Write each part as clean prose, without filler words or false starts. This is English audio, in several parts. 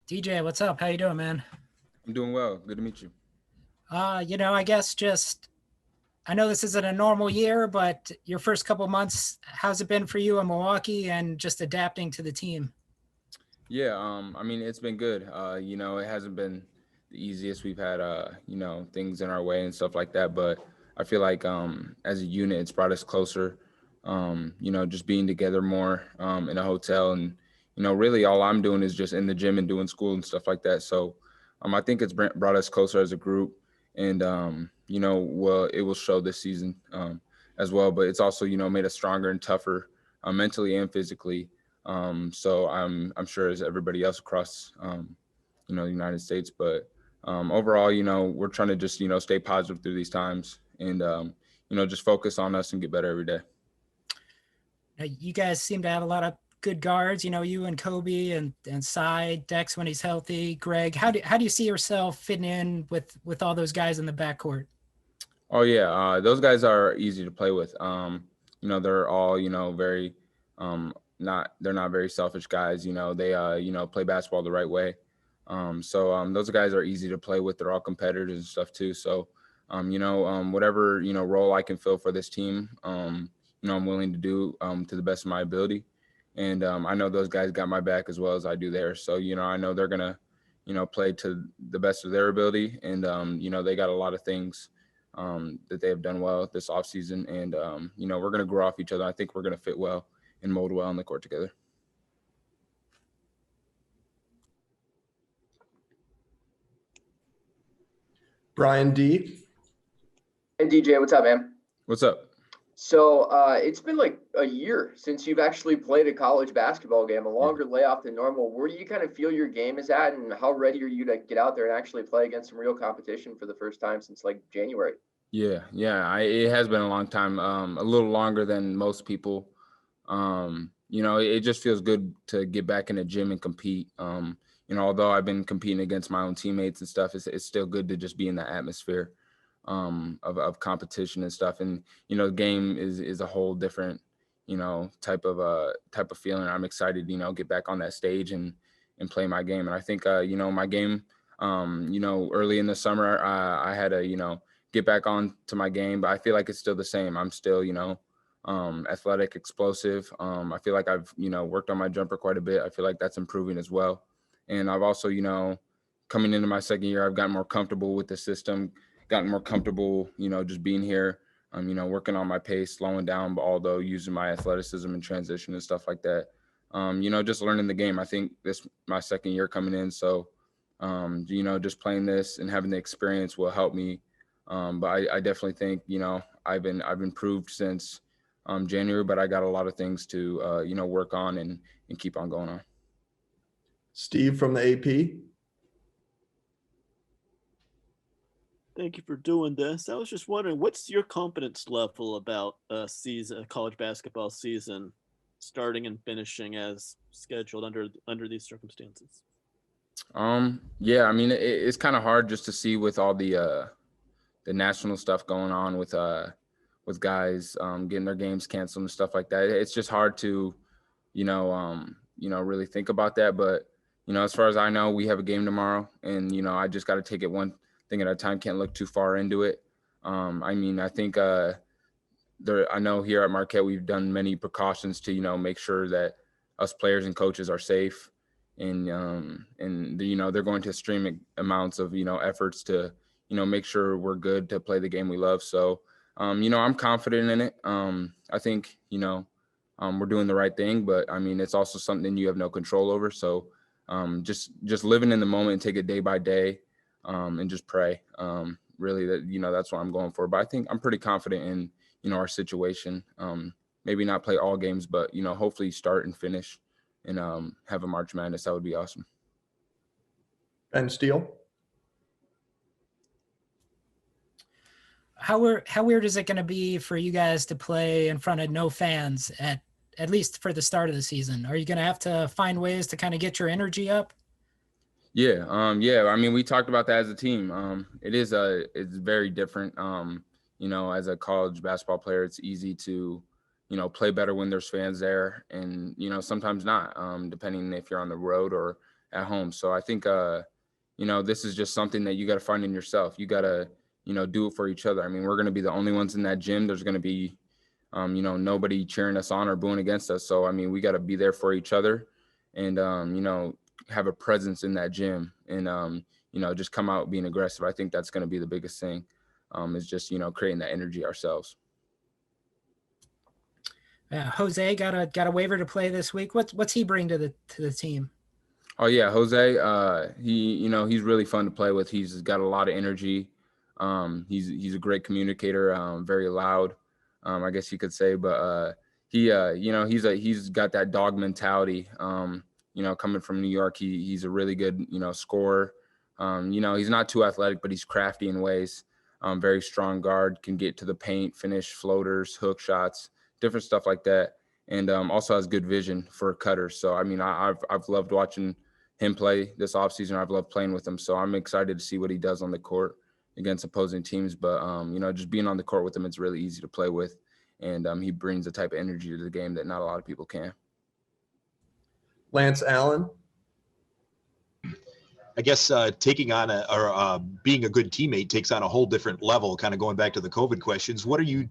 DJ, what's up? How you doing, man? I'm doing well. Good to meet you. I guess I know this isn't a normal year, but your first couple months, how's it been for you in Milwaukee and just adapting to the team? Yeah, I mean it's been good. It hasn't been the easiest. We've had things in our way and stuff like that, but I feel like as a unit it's brought us closer. Just being together more in a hotel and really all I'm doing is just in the gym and doing school and stuff like that. So I think it's brought us closer as a group and well it will show this season as well, but it's also, made us stronger and tougher mentally and physically. So I'm sure as everybody else across the United States, but overall, we're trying to just stay positive through these times and just focus on us and get better every day. You guys seem to have a lot of good guards. You and Kobe and Cy, Dex when he's healthy, Greg. How do you see yourself fitting in with all those guys in the backcourt? Oh yeah, those guys are easy to play with. They're all very not they're not very selfish guys. They play basketball the right way. So those guys are easy to play with. They're all competitors and stuff too. So whatever role I can fill for this team, I'm willing to do to the best of my ability. And I know those guys got my back as well as I do theirs. So I know they're gonna play to the best of their ability. And they got a lot of things that they have done well this offseason. And, we're going to grow off each other. I think we're going to fit well and mold well on the court together. Brian D. Hey, DJ, what's up, man? What's up? So it's been like a year since you've actually played a college basketball game, a longer layoff than normal. Where do you kind of feel your game is at, and how ready are you to get out there and actually play against some real competition for the first time since like January? Yeah. It has been a long time, a little longer than most people. It just feels good to get back in the gym and compete. Although I've been competing against my own teammates and stuff, it's still good to just be in the atmosphere of competition and stuff. And the game is a whole different type of feeling. I'm excited get back on that stage and play my game. And I think my game early in the summer I had to get back on to my game, but I feel like it's still the same. I'm still athletic, explosive. I feel like I've worked on my jumper quite a bit. I feel like that's improving as well. And I've also coming into my second year, I've gotten more comfortable with the system, gotten more comfortable, just being here, working on my pace, slowing down, but although using my athleticism and transition and stuff like that, just learning the game. I think this my second year coming in. So, just playing this and having the experience will help me. But I definitely think, I've improved since January, but I got a lot of things to, work on and keep on going on. Steve from the AP. Thank you for doing this. I was just wondering, what's your confidence level about a college basketball season, starting and finishing as scheduled under these circumstances? Yeah, I mean, it's kind of hard just to see with all the national stuff going on with guys getting their games canceled and stuff like that. It's just hard to, really think about that. But as far as I know, we have a game tomorrow, and I just got to take it one thing at a time. Can't look too far into it. I think I know here at Marquette we've done many precautions to make sure that us players and coaches are safe, and they're going to extreme amounts of efforts to make sure we're good to play the game we love. So I'm confident in it. I think we're doing the right thing, but it's also something you have no control over. So just living in the moment and take it day by day, and just pray. Really, that's what I'm going for. But I think I'm pretty confident in our situation. Maybe not play all games, but hopefully start and finish and have a March Madness. That would be awesome. Ben Steele. How weird is it going to be for you guys to play in front of no fans at least for the start of the season? Are you going to have to find ways to kind of get your energy up? Yeah. We talked about that as a team. It's very different. As a college basketball player, it's easy to, play better when there's fans there, and sometimes not, depending if you're on the road or at home. So I think, this is just something that you got to find in yourself. You got to, do it for each other. I mean, we're going to be the only ones in that gym. There's going to be, nobody cheering us on or booing against us. So, I mean, we got to be there for each other and, have a presence in that gym and, just come out being aggressive. I think that's going to be the biggest thing, is just, creating that energy ourselves. Jose got a waiver to play this week. What's he bring to the team? Oh yeah, Jose. He's really fun to play with. He's got a lot of energy. He's a great communicator. Very loud, I guess you could say. But he's got that dog mentality. Coming from New York, he's a really good scorer. He's not too athletic, but he's crafty in ways. Very strong guard, can get to the paint, finish floaters, hook shots, different stuff like that. And also has good vision for cutters. So, I mean, I've loved watching him play this offseason. I've loved playing with him. So I'm excited to see what he does on the court against opposing teams. But, just being on the court with him, it's really easy to play with. And he brings a type of energy to the game that not a lot of people can. Lance Allen. I guess taking on being a good teammate takes on a whole different level, kind of going back to the COVID questions. What are you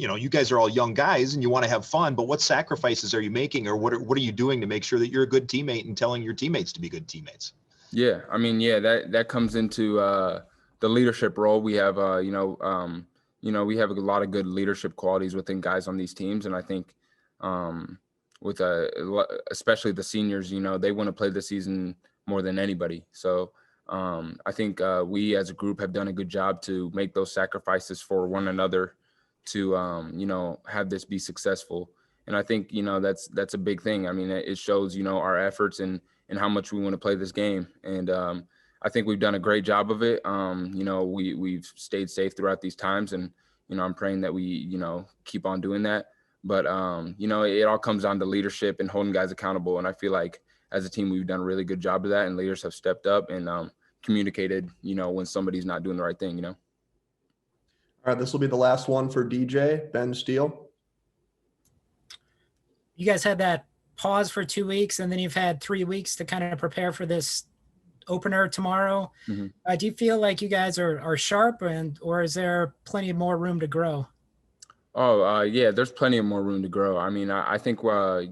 you guys are all young guys and you want to have fun, but what sacrifices are you making, or what are you doing to make sure that you're a good teammate and telling your teammates to be good teammates? Yeah, I mean, that comes into the leadership role. We have we have a lot of good leadership qualities within guys on these teams, and I think with especially the seniors, they want to play the season more than anybody. So I think we as a group have done a good job to make those sacrifices for one another to have this be successful. And I think that's a big thing. I mean, it shows our efforts and how much we want to play this game. And I think we've done a great job of it. We've stayed safe throughout these times, and I'm praying that we keep on doing that. But it all comes down to leadership and holding guys accountable. And I feel like as a team, we've done a really good job of that, and leaders have stepped up and communicated when somebody's not doing the right thing. All right, this will be the last one for DJ, Ben Steele. You guys had that pause for 2 weeks, and then you've had 3 weeks to kind of prepare for this opener tomorrow. Mm-hmm. Do you feel like you guys are sharp, or is there plenty more room to grow? Oh, yeah, there's plenty of more room to grow. I mean, I think we're at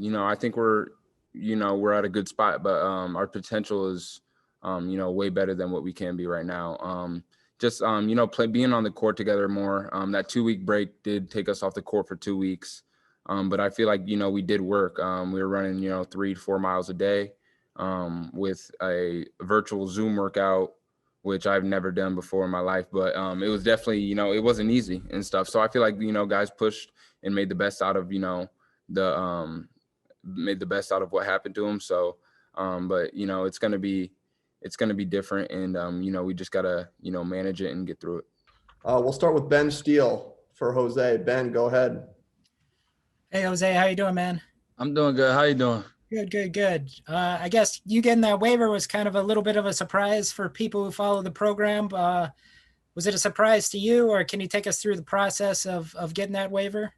a good spot, but our potential is, way better than what we can be right now. Being on the court together more. That 2 week break did take us off the court for 2 weeks. But I feel like, we did work. We were running, 3 to 4 miles a day with a virtual Zoom workout, which I've never done before in my life. But it was definitely, it wasn't easy and stuff. So I feel like, guys pushed and made the best out of, made the best out of what happened to them. So, but, it's going to be different. And, we just got to, manage it and get through it. We'll start with Ben Steele for Jose. Ben, go ahead. Hey, Jose, how you doing, man? I'm doing good. How you doing? Good. I guess you getting that waiver was kind of a little bit of a surprise for people who follow the program. Was it a surprise to you, or can you take us through the process of getting that waiver?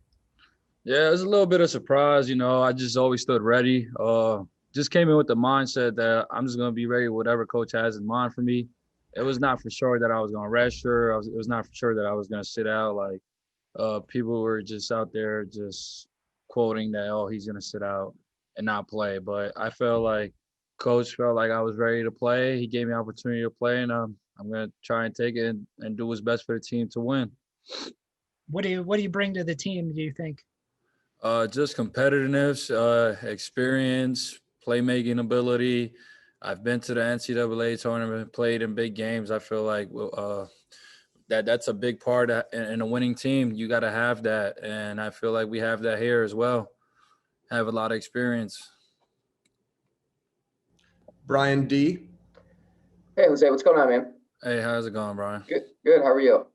Yeah, it was a little bit of surprise. I just always stood ready. Just came in with the mindset that I'm just going to be ready with whatever coach has in mind for me. It was not for sure that I was going to redshirt. It was not for sure that I was going to sit out. Like people were just out there just quoting that, oh, he's going to sit out and not play. But I felt like coach felt like I was ready to play. He gave me an opportunity to play, and I'm going to try and take it and do what's best for the team to win. What do you bring to the team, do you think? Just competitiveness, experience, playmaking ability. I've been to the NCAA tournament, played in big games. I feel like that's a big part in a winning team. You got to have that, and I feel like we have that here as well. Have a lot of experience. Brian D. Hey, Jose, what's going on, man? Hey, how's it going, Brian? Good. How are you?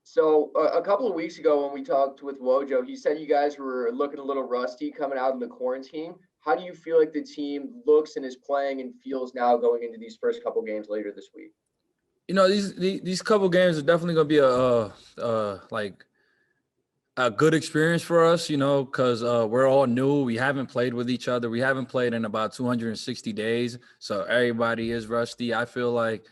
So a couple of weeks ago when we talked with Wojo, he said you guys were looking a little rusty coming out of the quarantine. How do you feel like the team looks and is playing and feels now going into these first couple games later this week? These couple games are definitely going to be a good experience for us, because we're all new. We haven't played with each other. We haven't played in about 260 days. So everybody is rusty. I feel like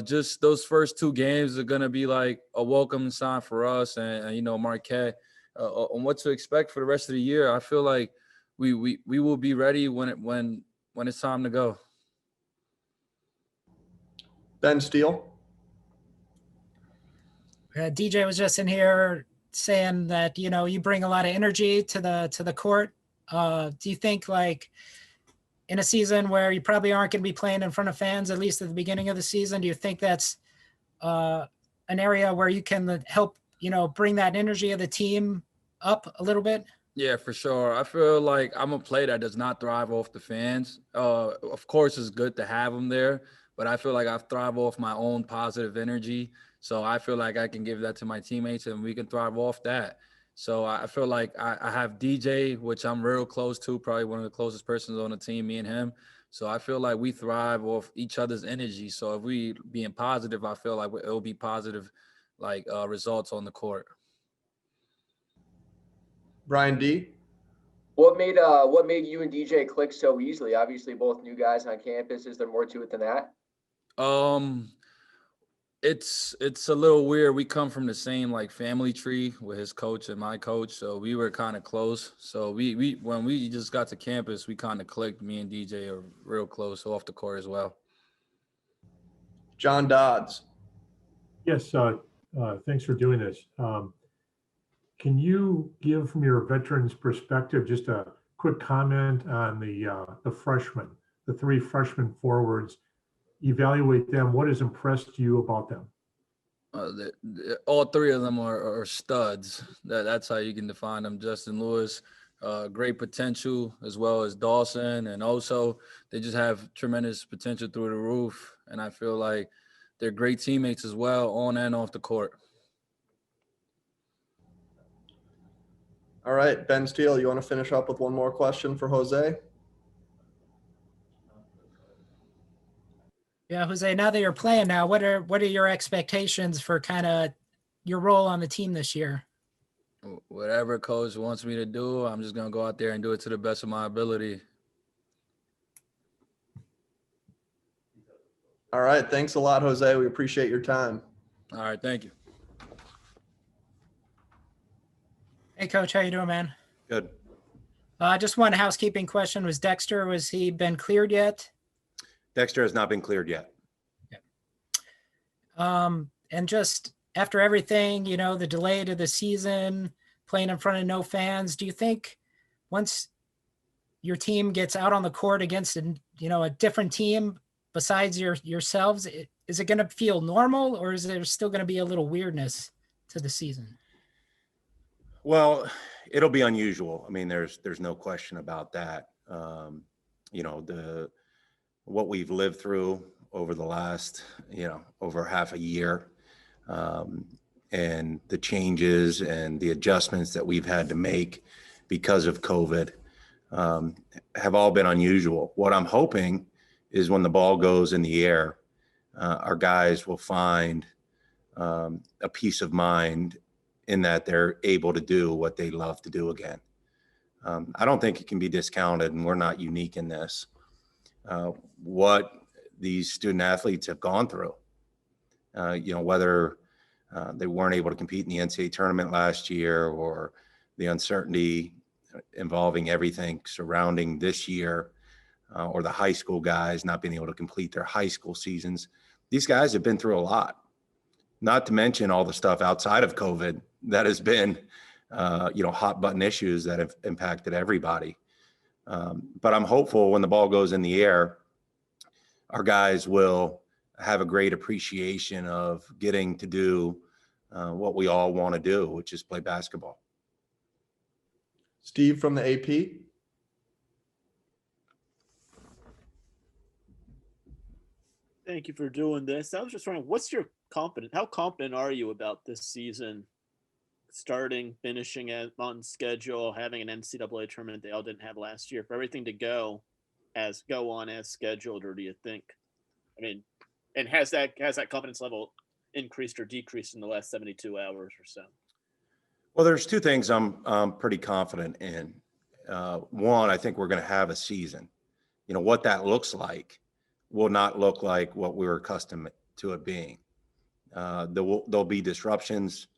just those first 2 games are going to be like a welcome sign for us and Marquette on what to expect for the rest of the year. I feel like we will be ready when it's time to go. Ben Steele. DJ was just in here saying that you bring a lot of energy to the court. Do you think, like, in a season where you probably aren't going to be playing in front of fans, at least at the beginning of the season, do you think that's an area where you can help bring that energy of the team up a little bit? Yeah, for sure. I feel like I'm a player that does not thrive off the fans. Of course, it's good to have them there, but I feel like I thrive off my own positive energy. So I feel like I can give that to my teammates and we can thrive off that. So I feel like I have DJ, which I'm real close to, probably one of the closest persons on the team, me and him. So I feel like we thrive off each other's energy. So if we being positive, I feel like it'll be positive, like results on the court. Brian D. What made you and DJ click so easily? Obviously, both new guys on campus. Is there more to it than that? It's a little weird. We come from the same like family tree with his coach and my coach, so we were kind of close. So we when we just got to campus, we kind of clicked. Me and DJ are real close off the court as well. John Dodds. Yes, thanks for doing this. Can you give, from your veterans perspective, just a quick comment on the freshmen, the 3 freshman forwards? Evaluate them. What has impressed you about them? All 3 of them are studs. That's how you can define them. Justin Lewis, great potential, as well as Dawson, and also they just have tremendous potential through the roof. And I feel like they're great teammates as well, on and off the court. All right, Ben Steele, you want to finish up with one more question for Jose? Yeah, Jose, now that you're playing now, what are your expectations for kind of your role on the team this year? Whatever coach wants me to do, I'm just going to go out there and do it to the best of my ability. All right, thanks a lot, Jose. We appreciate your time. All right, thank you. Hey, Coach, how you doing, man? Good. Just one housekeeping question. Was he been cleared yet? Dexter has not been cleared yet. And just after everything, the delay to the season, playing in front of no fans, do you think once your team gets out on the court against a different team besides yourselves, is it going to feel normal, or is there still going to be a little weirdness to the season? Well, it'll be unusual. I mean, there's no question about that. What we've lived through over the last, over half a year, and the changes and the adjustments that we've had to make because of COVID have all been unusual. What I'm hoping is when the ball goes in the air, our guys will find a peace of mind in that they're able to do what they love to do again. I don't think it can be discounted, and we're not unique in this. What these student athletes have gone through, whether they weren't able to compete in the NCAA tournament last year, or the uncertainty involving everything surrounding this year, or the high school guys not being able to complete their high school seasons. These guys have been through a lot, not to mention all the stuff outside of COVID that has been, hot button issues that have impacted everybody. But I'm hopeful when the ball goes in the air, our guys will have a great appreciation of getting to do what we all want to do, which is play basketball. Steve from the AP. Thank you for doing this. I was just wondering, how confident are you about this season? Starting, finishing on schedule, having an NCAA tournament they all didn't have last year, for everything to go on as scheduled, or do you think? I mean, and has that confidence level increased or decreased in the last 72 hours or so? Well, there's two things I'm pretty confident in. One, I think we're going to have a season. You know, what that looks like will not look like what we were accustomed to it being. There'll be disruptions.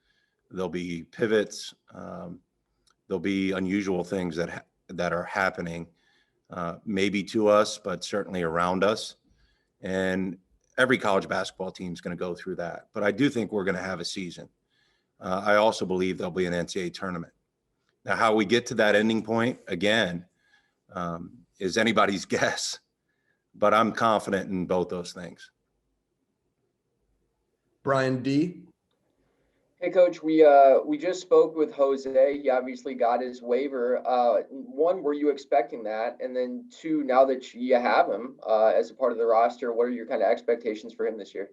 There'll be pivots. There'll be unusual things that are happening, maybe to us, but certainly around us. And every college basketball team is going to go through that. But I do think we're going to have a season. I also believe there'll be an NCAA tournament. Now, how we get to that ending point, again, is anybody's guess. But I'm confident in both those things. Brian D. Hey, Coach, we just spoke with Jose. He obviously got his waiver. One, were you expecting that? And then two, now that you have him as a part of the roster, what are your kind of expectations for him this year?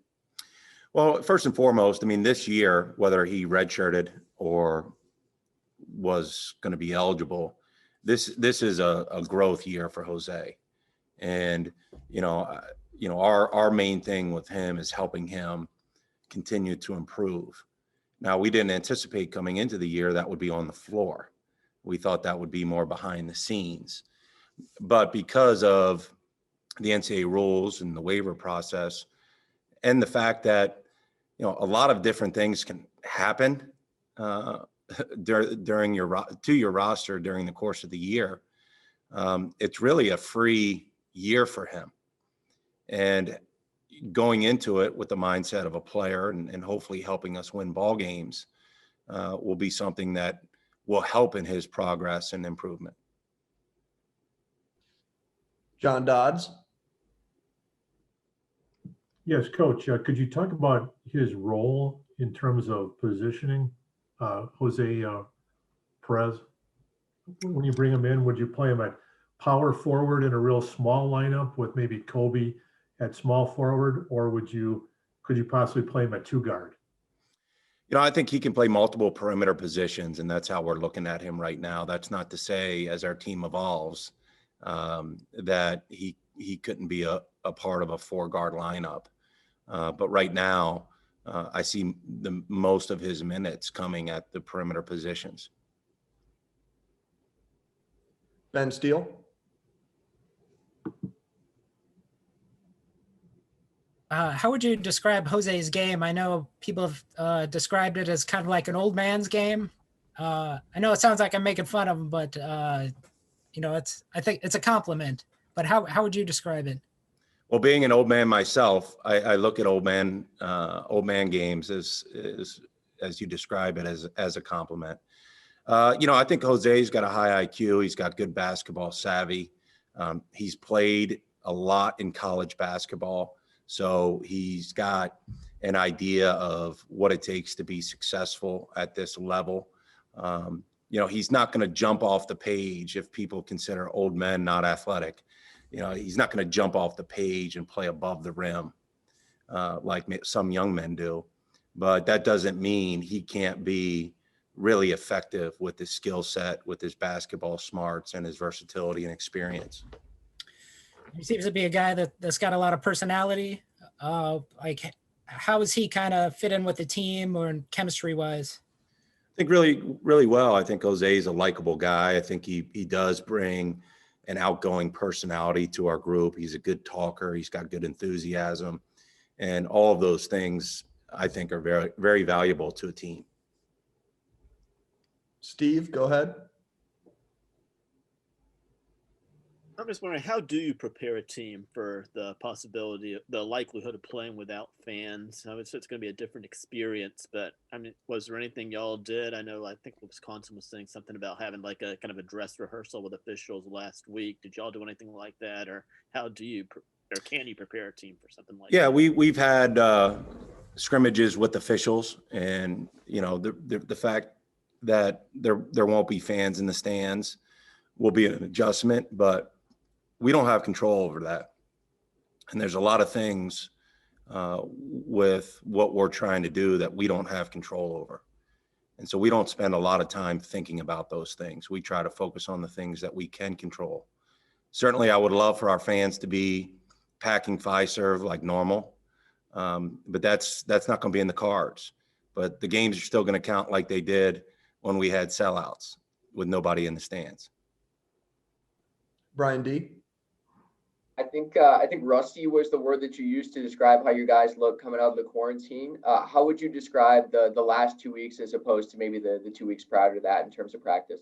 Well, first and foremost, I mean, this year, whether he redshirted or was going to be eligible, this is a growth year for Jose. And, our main thing with him is helping him continue to improve. Now, we didn't anticipate coming into the year that would be on the floor. We thought that would be more behind the scenes. But because of the NCAA rules and the waiver process and the fact that, a lot of different things can happen during your roster during the course of the year, it's really a free year for him. And going into it with the mindset of a player and hopefully helping us win ball games will be something that will help in his progress and improvement. John Dodds. Yes, Coach, could you talk about his role in terms of positioning Jose Perez? When you bring him in, would you play him at power forward in a real small lineup with maybe Kobe at small forward, or could you possibly play him at two guard? I think he can play multiple perimeter positions, and that's how we're looking at him right now. That's not to say, as our team evolves, that he couldn't be a part of a four-guard lineup. But right now, I see the most of his minutes coming at the perimeter positions. Ben Steele. How would you describe Jose's game? I know people have described it as kind of like an old man's game. I know it sounds like I'm making fun of him, but I think it's a compliment. But how would you describe it? Well, being an old man myself, I look at old man games as you describe it as a compliment. I think Jose's got a high IQ. He's got good basketball savvy. He's played a lot in college basketball. So he's got an idea of what it takes to be successful at this level. He's not going to jump off the page if people consider old men not athletic. He's not going to jump off the page and play above the rim like some young men do. But that doesn't mean he can't be really effective with his skill set, with his basketball smarts and his versatility and experience. He seems to be a guy that's got a lot of personality. How does he kind of fit in with the team or chemistry wise? I think really, really well. I think Jose is a likable guy. I think he does bring an outgoing personality to our group. He's a good talker. He's got good enthusiasm. And all of those things, I think, are very, very valuable to a team. Steve, go ahead. I'm just wondering, how do you prepare a team for the likelihood of playing without fans? I it's going to be a different experience, but was there anything y'all did? I think Wisconsin was saying something about having like a kind of a dress rehearsal with officials last week. Did y'all do anything like that, or how do you, or can you prepare a team for something like that? Yeah, we've had scrimmages with officials, and the fact that there won't be fans in the stands will be an adjustment, but we don't have control over that. And there's a lot of things with what we're trying to do that we don't have control over. And so we don't spend a lot of time thinking about those things. We try to focus on the things that we can control. Certainly, I would love for our fans to be packing Fiserv like normal, but that's not going to be in the cards. But the games are still going to count like they did when we had sellouts with nobody in the stands. Brian D. I think rusty was the word that you used to describe how you guys look coming out of the quarantine. How would you describe the last 2 weeks as opposed to maybe the 2 weeks prior to that in terms of practice?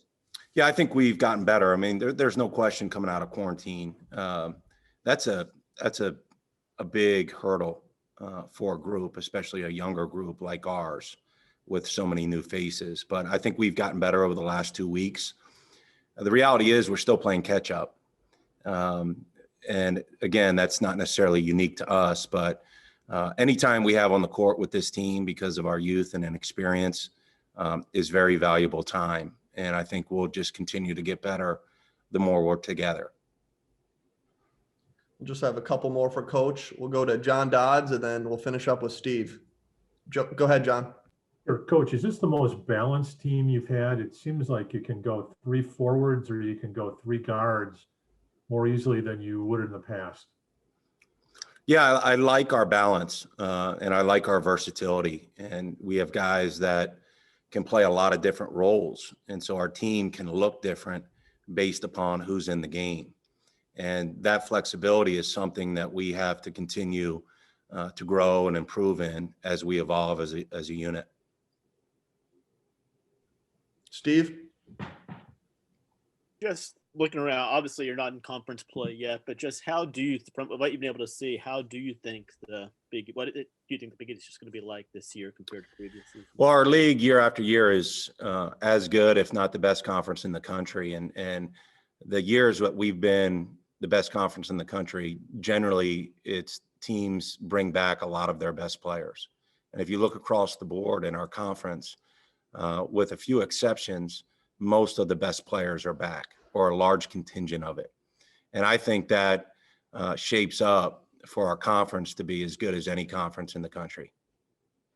Yeah, I think we've gotten better. I mean, there's no question coming out of quarantine. That's a big hurdle for a group, especially a younger group like ours with so many new faces. But I think we've gotten better over the last 2 weeks. The reality is we're still playing catch up. And again, that's not necessarily unique to us, but anytime we have on the court with this team because of our youth and inexperience is very valuable time. And I think we'll just continue to get better the more we're together. We'll just have a couple more for Coach. We'll go to John Dodds, and then we'll finish up with Steve. Go ahead, John. Coach, is this the most balanced team you've had? It seems like you can go 3 forwards or you can go 3 guards more easily than you would in the past. Yeah, I like our balance and I like our versatility. And we have guys that can play a lot of different roles. And so our team can look different based upon who's in the game. And that flexibility is something that we have to continue to grow and improve in as we evolve as a unit. Steve? Just looking around, obviously you're not in conference play yet, but just how do you, from what you've been able to see, how do you think what do you think the Big East is just going to be like this year compared to previous seasons? Well, our league year after year is as good, if not the best conference in the country. And the years that we've been the best conference in the country, generally it's teams bring back a lot of their best players. And if you look across the board in our conference, with a few exceptions, most of the best players are back, or a large contingent of it. And I think that shapes up for our conference to be as good as any conference in the country.